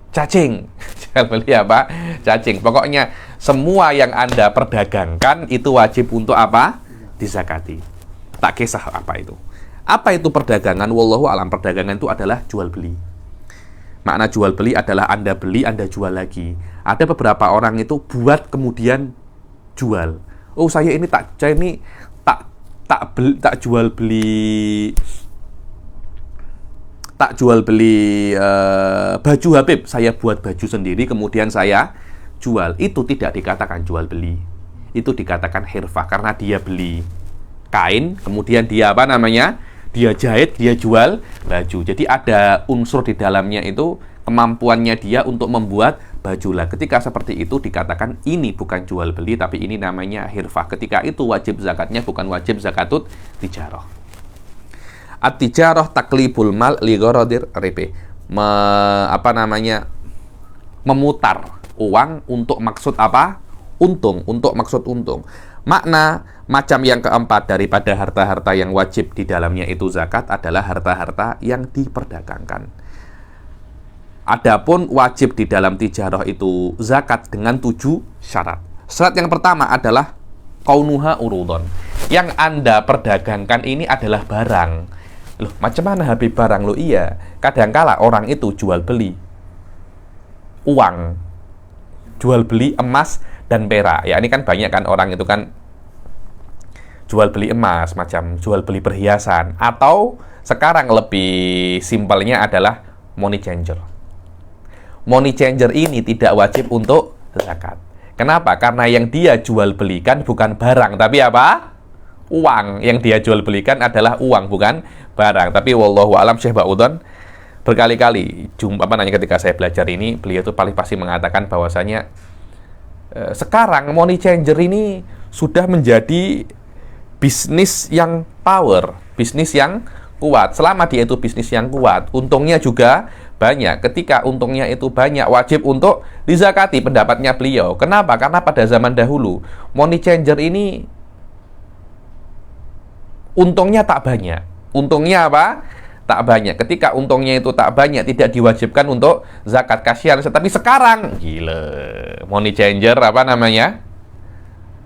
cacing. Jual beli apa? Cacing. Pokoknya semua yang Anda perdagangkan itu wajib untuk apa? Dizakati. Tak kisah apa itu. Apa itu perdagangan? Wallahu alam. Perdagangan itu adalah jual beli. Makna jual beli adalah Anda beli, Anda jual lagi. Ada beberapa orang itu buat kemudian jual. Oh, saya ini tak jual beli baju Habib, saya buat baju sendiri kemudian saya jual. Itu tidak dikatakan jual beli, itu dikatakan hirfah, karena dia beli kain kemudian dia dia jahit, dia jual baju. Jadi ada unsur di dalamnya itu kemampuannya dia untuk membuat baju lah. Ketika seperti itu dikatakan ini bukan jual beli tapi ini namanya hirfah. Ketika itu wajib zakatnya bukan wajib zakatut tijarah. At-tijarah taklibul mal li gharadir ribih. Memutar uang untuk maksud apa? Untung, untuk maksud untung. Makna macam yang keempat daripada harta-harta yang wajib di dalamnya itu zakat adalah harta-harta yang diperdagangkan. Adapun wajib di dalam tijarah itu zakat dengan 7 syarat. Syarat yang pertama adalah kaunuha urudon. Yang Anda perdagangkan ini adalah barang. Loh, macam mana Habib barang? Loh iya, kadangkala orang itu jual beli uang, jual beli emas dan perak. Ya, ini kan banyak kan orang itu kan jual beli emas, macam jual beli perhiasan, atau sekarang lebih simpelnya adalah money changer. Money changer ini tidak wajib untuk zakat. Kenapa? Karena yang dia jual belikan bukan barang, tapi apa? Uang. Yang dia jual belikan adalah uang, bukan barang. Tapi wallahu alam, Syekh Ba'udhan berkali-kali ketika saya belajar ini, beliau itu paling pasti mengatakan bahwasanya sekarang money changer ini sudah menjadi bisnis yang power, bisnis yang kuat. Selama dia itu bisnis yang kuat, untungnya juga banyak. Ketika untungnya itu banyak, wajib untuk dizakati, pendapatnya beliau. Kenapa? Karena pada zaman dahulu money changer ini untungnya tak banyak. Untungnya apa? Tak banyak. Ketika untungnya itu tak banyak, tidak diwajibkan untuk zakat. Kasihan. Tapi sekarang, gila, money changer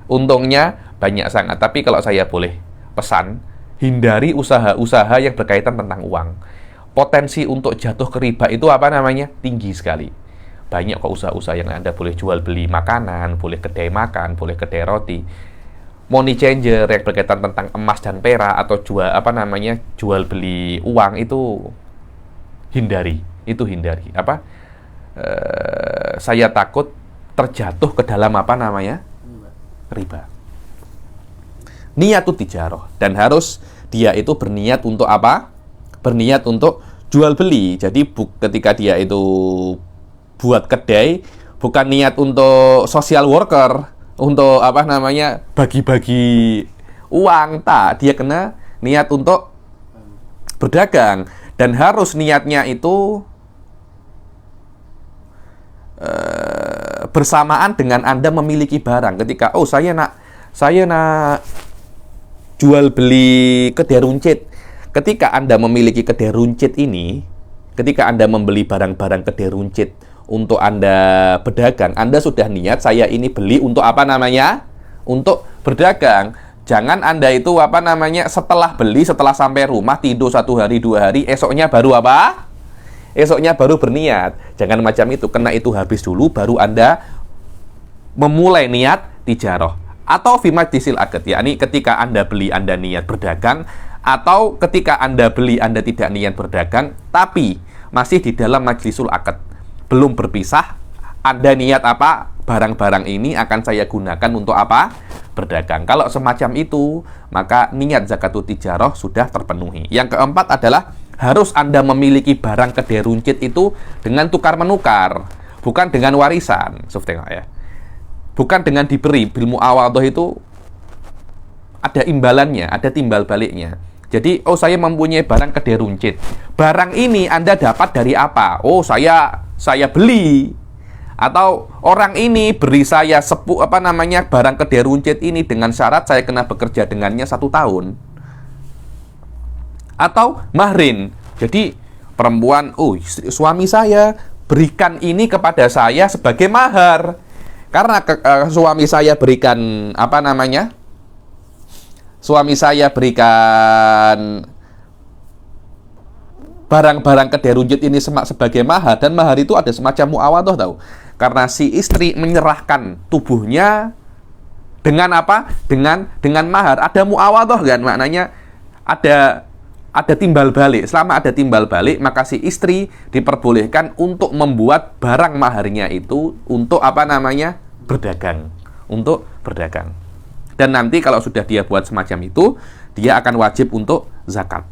untungnya banyak sangat. Tapi kalau saya boleh pesan, hindari usaha-usaha yang berkaitan tentang uang. Potensi untuk jatuh ke riba itu tinggi sekali. Banyak kok usaha-usaha yang Anda boleh jual beli makanan, boleh kedai makan, boleh kedai roti. Money changer yang berkaitan tentang emas dan perak atau jual beli uang itu hindari. Itu hindari. Saya takut terjatuh ke dalam apa namanya? Riba. Niyatut tijarah, dan harus dia itu berniat untuk apa? Berniat untuk jual beli. Jadi ketika dia itu buat kedai, bukan niat untuk social worker, untuk apa namanya? Bagi-bagi uang, tak. Dia kena niat untuk berdagang, dan harus niatnya itu bersamaan dengan Anda memiliki barang. Ketika saya nak jual beli kedai runcit. Ketika Anda memiliki kedai runcit ini, ketika Anda membeli barang-barang kedai runcit untuk Anda berdagang, Anda sudah niat saya ini beli untuk apa namanya? Untuk berdagang. Jangan Anda itu apa namanya? Setelah beli, setelah sampai rumah tidur 1 hari 2 hari, esoknya baru apa? Esoknya baru berniat. Jangan macam itu, kena itu habis dulu baru Anda memulai niat tijarah. Atau fi majlisil aqd, yakni ketika Anda beli Anda niat berdagang, atau ketika Anda beli Anda tidak niat berdagang tapi masih di dalam majlisul aqd, belum berpisah, Anda niat apa? Barang-barang ini akan saya gunakan untuk apa? Berdagang. Kalau semacam itu, maka niat zakatut tijarah sudah terpenuhi. Yang keempat adalah harus Anda memiliki barang kedai runcit itu dengan tukar menukar, bukan dengan warisan. Tengok ya. Bukan dengan diberi. Bil muawadhah itu ada imbalannya, ada timbal baliknya. Jadi, saya mempunyai barang kedai runcit. Barang ini Anda dapat dari apa? Saya beli. Atau orang ini beri saya barang kedai runcit ini dengan syarat saya kena bekerja dengannya 1 tahun. Atau mahrin. Jadi, perempuan, suami saya berikan ini kepada saya sebagai mahar. Karena suami saya berikan suami saya berikan barang-barang kedai runcit ini sebagai mahar, dan mahar itu ada semacam muawadhah tahu. Karena si istri menyerahkan tubuhnya dengan apa? Dengan mahar. Ada muawadhah kan? Maknanya ada timbal balik. Selama ada timbal balik, maka si istri diperbolehkan untuk membuat barang maharnya itu untuk berdagang, untuk berdagang. Dan nanti kalau sudah dia buat semacam itu, dia akan wajib untuk zakat.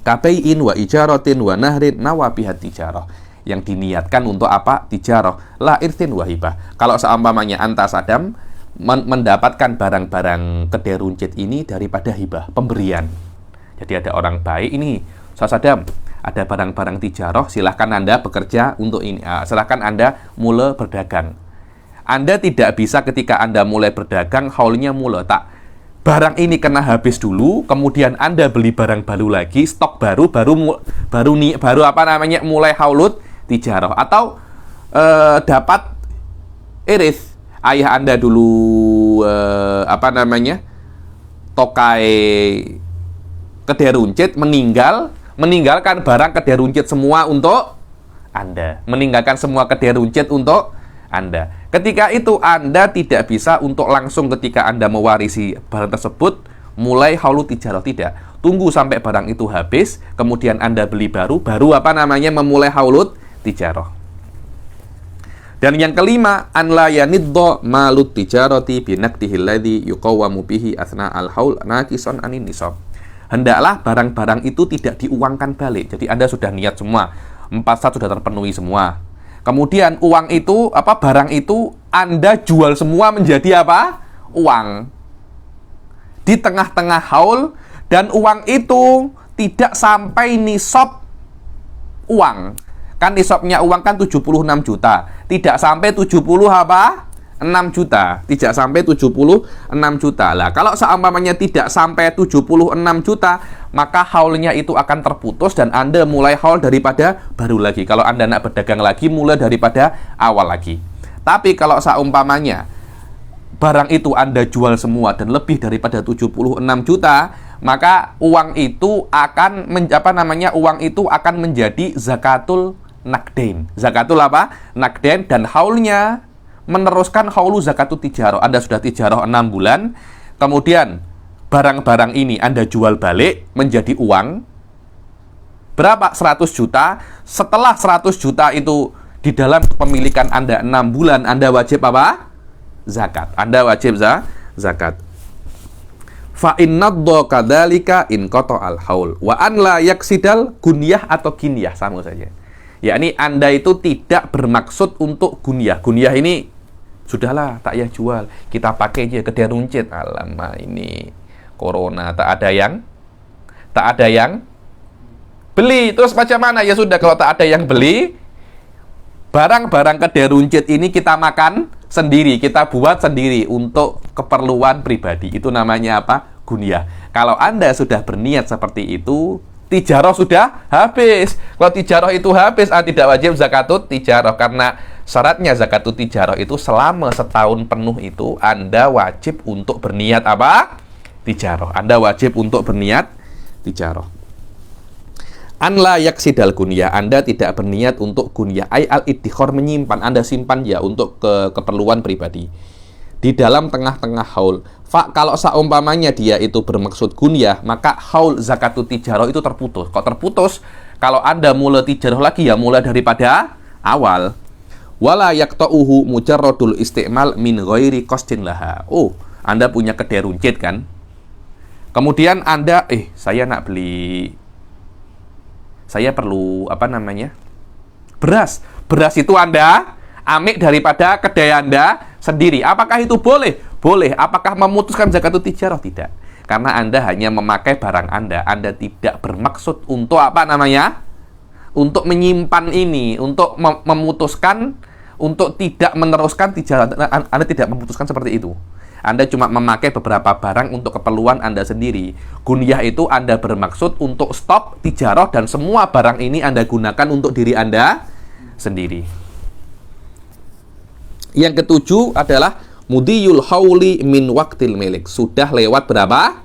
Kabai'in wa ijaratin wa nahrin nawabihat tijarah. Yang diniatkan untuk apa? Tijarah. La irtin wa hibah. Kalau seumpamanya anta sadam mendapatkan barang-barang kedai runcit ini daripada hibah, pemberian. Jadi ada orang baik ini, sadam, ada barang-barang tijarah, silahkan Anda bekerja untuk ini. Silahkan Anda mulai berdagang. Anda tidak bisa ketika Anda mulai berdagang, haulnya mulai tak. Barang ini kena habis dulu, kemudian Anda beli barang baru lagi, stok baru mulai haulut tijarah. Atau dapat iris. Ayah Anda dulu tokai kedai runcit, meninggalkan barang kedai runcit semua untuk Anda. Meninggalkan semua kedai runcit untuk Anda. Ketika itu Anda tidak bisa untuk langsung ketika Anda mewarisi barang tersebut mulai haulut tijarah, tidak. Tunggu sampai barang itu habis, kemudian Anda beli baru memulai haulut tijarah. Dan yang kelima, an la yaniddo malut tijarati binaqdihi alladhi yuqawwamu bihi athna al-haul naqisan anin nisab. Hendaklah barang-barang itu tidak diuangkan balik. Jadi Anda sudah niat semua, 4 syarat sudah terpenuhi semua. Kemudian uang itu, barang itu Anda jual semua menjadi uang. Di tengah-tengah haul, dan uang itu tidak sampai nisab uang. Kan nisabnya uang kan 76 juta. Tidak sampai 6 juta. Tidak sampai 76 juta. Lah, kalau seumpamanya tidak sampai 76 juta, maka haulnya itu akan terputus dan Anda mulai haul daripada baru lagi. Kalau Anda nak berdagang lagi, mulai daripada awal lagi. Tapi kalau seumpamanya barang itu Anda jual semua dan lebih daripada 76 juta, maka uang itu akan menjadi zakatul nakdain. Zakatul nakdain, dan haulnya meneruskan haulu zakatut tijarah. Anda sudah tijarah 6 bulan, kemudian barang-barang ini Anda jual balik menjadi uang Berapa? 100 juta. Setelah 100 juta itu di dalam kepemilikan Anda 6 bulan, Anda wajib apa? Zakat. Anda wajib zakat. Fa innaddo kadzalika in qata'al haul wa an la yaksidal gunyah atau ginyah, sama saja. Yakni Anda itu tidak bermaksud untuk gunyah. Gunyah ini sudahlah, tak payah jual, kita pakai aja kedai runcit. Alamak, ini corona tak ada yang beli. Terus macam mana? Ya sudah, kalau tak ada yang beli, barang-barang kedai runcit ini kita makan sendiri, kita buat sendiri untuk keperluan pribadi. Itu namanya apa? Gunyah. Kalau Anda sudah berniat seperti itu, tijarah sudah habis. Kalau tijarah itu habis, tidak wajib zakatut tijarah, karena syaratnya zakatut tijarah itu selama setahun penuh itu Anda wajib untuk berniat apa? Tijarah. Anda wajib untuk berniat tijarah. An la yaksidal gunyah, Anda tidak berniat untuk gunyah, ai al iddikhar, menyimpan. Anda simpan ya untuk keperluan pribadi di dalam tengah-tengah haul. Kalau seumpamanya dia itu bermaksud gunyah, maka haul zakatut tijarah itu terputus. Kok terputus? Kalau Anda mulai tijarah lagi, ya mulai daripada awal. Wala yaqta'uhu mujarradul isti'mal min ghairi qasdin laha. Oh, Anda punya kedai runcit kan? Kemudian Anda, saya nak beli, saya perlu beras. Beras itu Anda ambil daripada kedai Anda sendiri. Apakah itu boleh? Boleh. Apakah memutuskan zakatut tijarah? Tidak. Karena Anda hanya memakai barang Anda. Anda tidak bermaksud untuk untuk menyimpan ini, untuk memutuskan, untuk tidak meneruskan tijarah. Anda tidak memutuskan seperti itu. Anda cuma memakai beberapa barang untuk keperluan Anda sendiri. Gunyah itu Anda bermaksud untuk stop tijarah dan semua barang ini Anda gunakan untuk diri Anda sendiri. Yang ketujuh adalah mudiyul hauli min waktil milik. Sudah lewat berapa?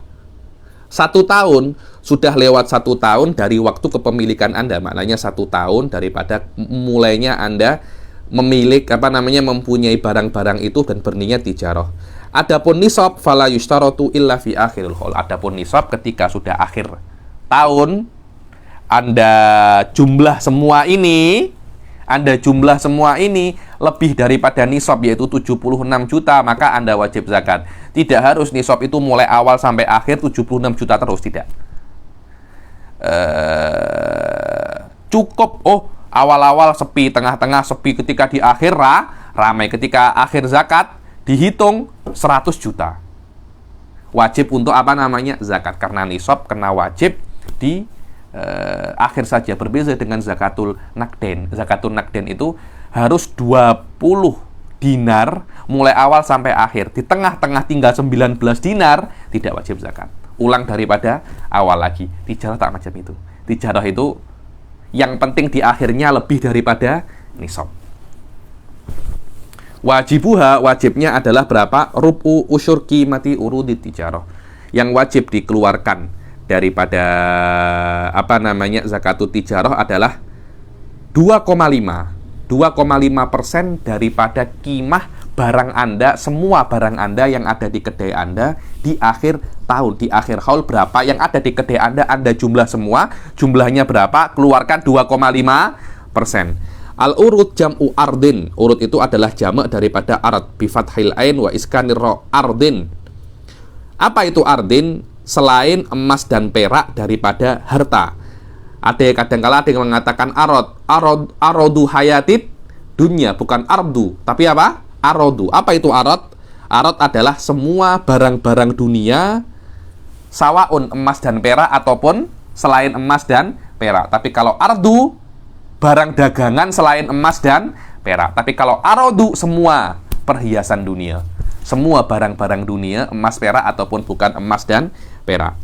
1 tahun. Sudah lewat 1 tahun dari waktu kepemilikan Anda. Maknanya 1 tahun daripada mulainya Anda mempunyai barang-barang itu dan berniat tijarah. Adapun nisab fala yushtaratu illa fi akhiril haul. Adapun nisab ketika sudah akhir tahun, Anda jumlah semua ini lebih daripada nisab, yaitu 76 juta, maka Anda wajib zakat. Tidak harus nisab itu mulai awal sampai akhir 76 juta terus, tidak. Cukup, awal-awal sepi, tengah-tengah sepi, ketika di akhir ramai, ketika akhir zakat dihitung 100 juta. Wajib untuk zakat, karena nisab kena wajib di akhir saja. Berbeda dengan zakatul nakden. Zakatul nakden itu harus 20 dinar mulai awal sampai akhir. Di tengah-tengah tinggal 19 dinar, tidak wajib zakat. Ulang daripada awal lagi. Tijarah tak macam itu. Tijarah itu yang penting di akhirnya lebih daripada nisab. Wajibnya adalah berapa? Rubu usyur qimati urudit tijarah. Yang wajib dikeluarkan daripada zakatut tijarah adalah 2,5% daripada kimah barang Anda, semua barang Anda yang ada di kedai Anda di akhir tahun, di akhir haul. Berapa yang ada di kedai Anda jumlah semua, jumlahnya berapa? Keluarkan 2,5%. Al-urud jam'u ardin. Urud itu adalah jamak daripada ard, bi fathil ain wa iskanir ra, ardin. Apa itu ardin? Selain emas dan perak daripada harta. Kadang-kala ada yang mengatakan arodu hayatid dunya, bukan ardu, tapi apa? Arodu. Apa itu arod? Arod adalah semua barang-barang dunia, sawaun emas dan perak ataupun selain emas dan perak. Tapi kalau ardu, barang dagangan selain emas dan perak. Tapi kalau arodu, semua perhiasan dunia, semua barang-barang dunia, emas, perak ataupun bukan emas dan perak.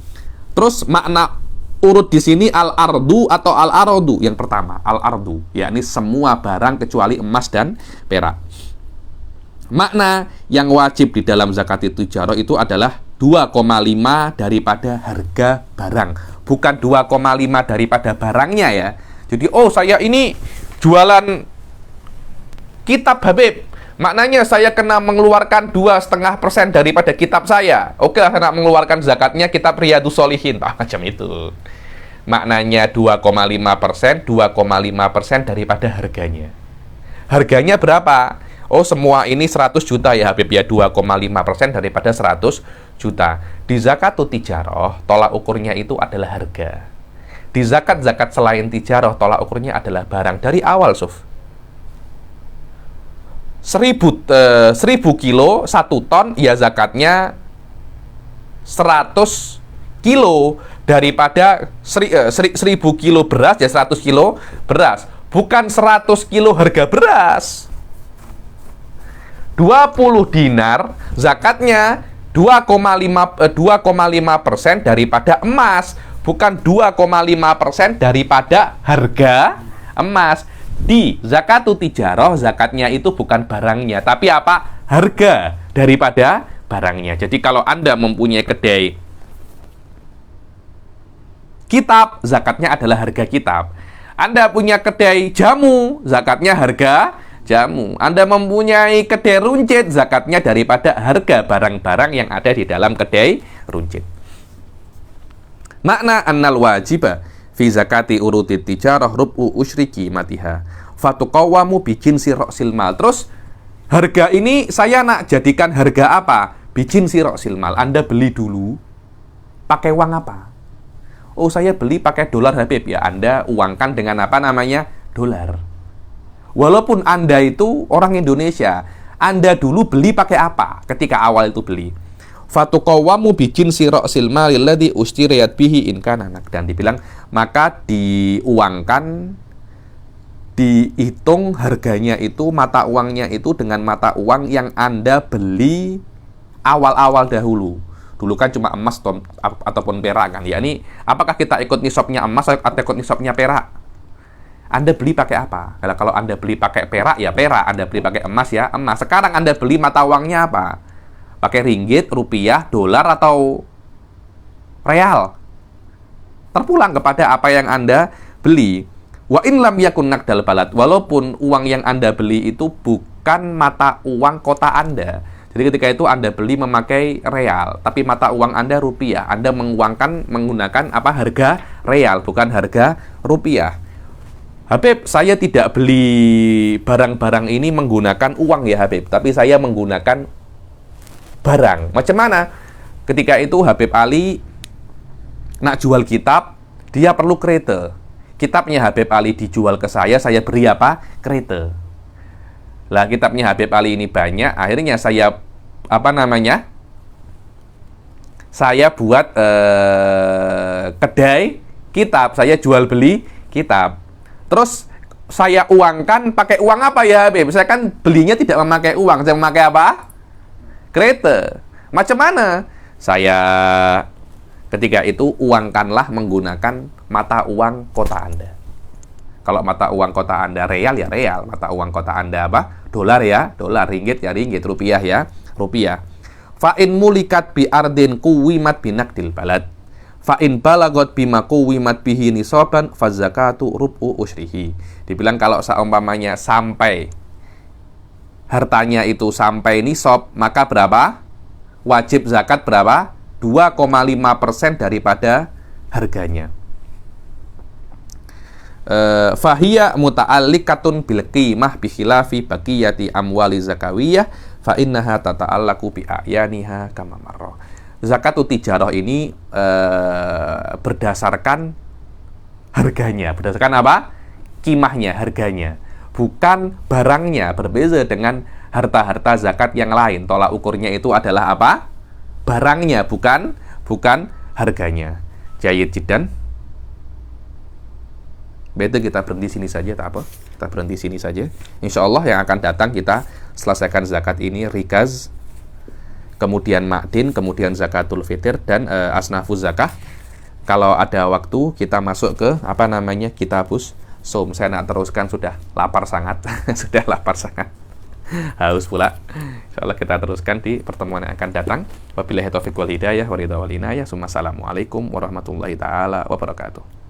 Terus makna urut di sini al-ardu atau al-arodu. Yang pertama, al-ardu, yakni semua barang kecuali emas dan perak. Makna yang wajib di dalam zakat tijarah itu adalah 2,5 daripada harga barang, bukan 2,5 daripada barangnya ya. Jadi, saya ini jualan kitab Habib, maknanya saya kena mengeluarkan 2,5% daripada kitab saya. Oke, saya nak mengeluarkan zakatnya kitab Riyadhus Shalihin, macam itu. Maknanya 2,5%, 2,5% daripada harganya. Harganya berapa? Oh, semua ini 100 juta ya Habib ya, 2,5% daripada 100 juta. Di zakatut tijarah, tolak ukurnya itu adalah harga. Di zakat-zakat selain tijarah, tolak ukurnya adalah barang. Dari awal, Suf. 1000 kilo, 1 ton, ya zakatnya 100 kilo. Daripada 1000 kilo beras, ya 100 kilo beras. Bukan 100 kilo harga beras. 20 dinar, zakatnya 2,5% daripada emas. Bukan 2,5% daripada harga emas. Di zakatut tijarah, zakatnya itu bukan barangnya, tapi apa? Harga daripada barangnya. Jadi kalau Anda mempunyai kedai kitab, zakatnya adalah harga kitab. Anda punya kedai jamu, zakatnya harga jamu. Anda mempunyai kedai runcit, zakatnya daripada harga barang-barang yang ada di dalam kedai runcit. Makna annal wajiba fi zakati urutit tijarah rub'u usyriki matiha fatuqawwamu bijinsi ra'sil mal. Terus harga ini saya nak jadikan harga apa? Bijinsi ra'sil mal. Anda beli dulu pakai uang apa? Oh, saya beli pakai dolar Habib ya. Anda uangkan dengan apa namanya? Dolar. Walaupun Anda itu orang Indonesia, Anda dulu beli pakai apa ketika awal itu beli? Fatuqawwamu bijinsi ra'sil mal alladhi ustiriyat bihi in kana naqdan. Dibilang maka diuangkan, dihitung harganya itu, mata uangnya itu dengan mata uang yang Anda beli awal-awal dahulu. Dulu kan cuma emas ataupun perak kan. Ya, ini apakah kita ikut nisabnya emas atau ikut nisabnya perak? Anda beli pakai apa? Kalau Anda beli pakai perak, ya perak. Anda beli pakai emas, ya emas. Sekarang Anda beli mata uangnya apa? Pakai ringgit, rupiah, dolar, atau real? Terpulang kepada apa yang Anda beli. Wa in lam yakun naqdal balad. Walaupun uang yang Anda beli itu bukan mata uang kota Anda. Jadi ketika itu Anda beli memakai real, tapi mata uang Anda rupiah. Anda menggunakan apa? Harga real, bukan harga rupiah. Habib, saya tidak beli barang-barang ini menggunakan uang ya Habib, tapi saya menggunakan barang. Macam mana? Ketika itu Habib Ali nak jual kitab, dia perlu kereta. Kitabnya Habib Ali dijual ke saya beri apa? Kereta. Lah, kitabnya Habib Ali ini banyak, akhirnya saya saya buat kedai kitab, saya jual beli kitab. Terus saya uangkan pakai uang apa ya Habib? Saya kan belinya tidak memakai uang, saya memakai apa? Kereta. Macam mana? Saya ketika itu uangkanlah menggunakan mata uang kota Anda. Kalau mata uang kota Anda real ya real, mata uang kota Anda apa? Dolar ya dolar, ringgit ya ringgit, rupiah ya rupiah. Fa in mulikat bi ardin quwimat binaqdil balad. Fa in balagot bima quwimat bihi nisaban fa zakatu rub'u usyrihi. Dibilang kalau seumpamanya sampai hartanya itu sampai nisab, maka berapa? Wajib zakat berapa? 2,5% daripada harganya. Fahiya muta'alliqatun bil qimah bi khilafi baqiyati amwali zakawiyah fa innaha tata'allaqu bi a'yaniha kama marra. Zakatut tijarah ini berdasarkan harganya, berdasarkan apa? Qimahnya, harganya, bukan barangnya. Berbeda dengan harta-harta zakat yang lain. Tolak ukurnya itu adalah apa? Barangnya, bukan harganya. Jayyid jiddan. Betul, kita berhenti sini saja, tak apa. Kita berhenti sini saja. Insya Allah yang akan datang kita selesaikan zakat ini, rikaz, kemudian ma'din, kemudian zakatul fitr, dan asnafuz zakah. Kalau ada waktu, kita masuk ke kitabus som. Saya nak teruskan, sudah lapar sangat. Sudah lapar sangat. Haus pula. Insya Allah kita teruskan di pertemuan yang akan datang. Wabillahi taufiq wal hidayah wa ridha wal inayah. Assalamualaikum warahmatullahi taala wabarakatuh.